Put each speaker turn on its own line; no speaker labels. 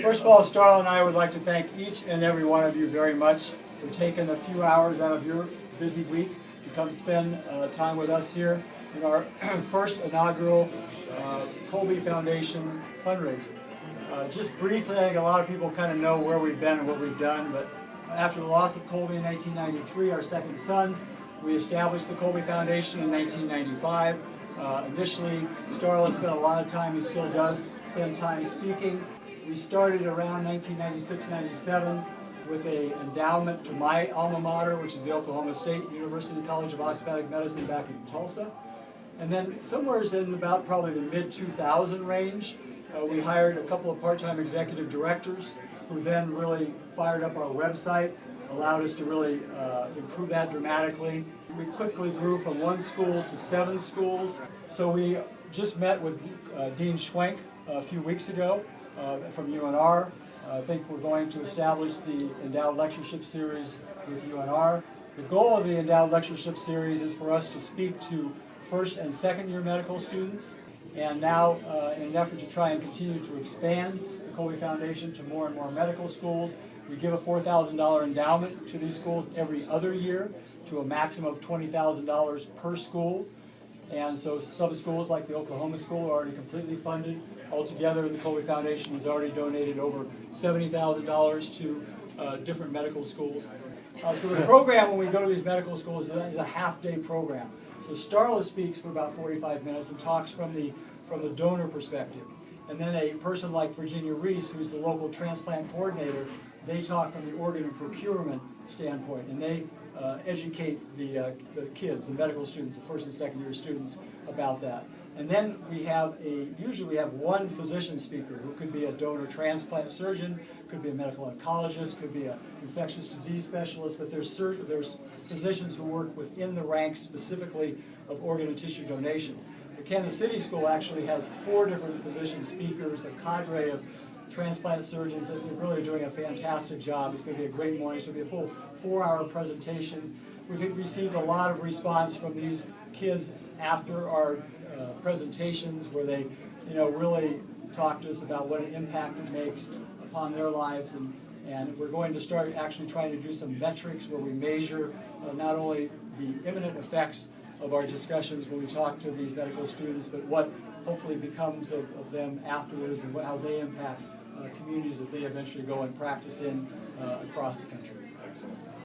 First of all, Starla and I would like to thank each and every one of you very much for taking a few hours out of your busy week to come spend time with us here in our first inaugural Colby Foundation fundraiser. Just briefly, I think a lot of people kind of know where we've been and what we've done, but after the loss of Colby in 1993, our second son, we established the Colby Foundation in 1995. Initially, Starla spent a lot of time, he still does, spend time speaking. We started around 1996-97 with an endowment to my alma mater, which is the Oklahoma State University College of Osteopathic Medicine back in Tulsa. And then somewhere in about probably the mid-2000 range, we hired a couple of part-time executive directors who then really fired up our website, allowed us to really improve that dramatically. We quickly grew from 1 school to 7 schools. So we just met with Dean Schwenk a few weeks ago from UNR. I think we're going to establish the Endowed Lectureship Series with UNR. The goal of the Endowed Lectureship Series is for us to speak to first and second year medical students, and now in an effort to try and continue to expand the Colby Foundation to more and more medical schools, we give a $4,000 endowment to these schools every other year to a maximum of $20,000 per school. And so some schools like the Oklahoma School are already completely funded. Altogether, the Colby Foundation has already donated over $70,000 to different medical schools. So the program when we go to these medical schools is a half-day program. So Starla speaks for about 45 minutes and talks from the donor perspective. And then a person like Virginia Reese, who's the local transplant coordinator, they talk from the organ and procurement standpoint, and they educate the kids, the medical students, the first and second year students about that. And then usually we have one physician speaker who could be a donor transplant surgeon, could be a medical oncologist, could be an infectious disease specialist, but there's physicians who work within the ranks specifically of organ and tissue donation. The Kansas City School actually has 4 different physician speakers, a cadre of transplant surgeons that are really doing a fantastic job. It's going to be a great morning. It's going to be a full 4-hour presentation. We've received a lot of response from these kids after our presentations, where they, really talk to us about what an impact it makes upon their lives, and we're going to start actually trying to do some metrics where we measure not only the imminent effects of our discussions when we talk to these medical students, but what hopefully becomes of them afterwards and how they impact communities that they eventually go and practice in across the country.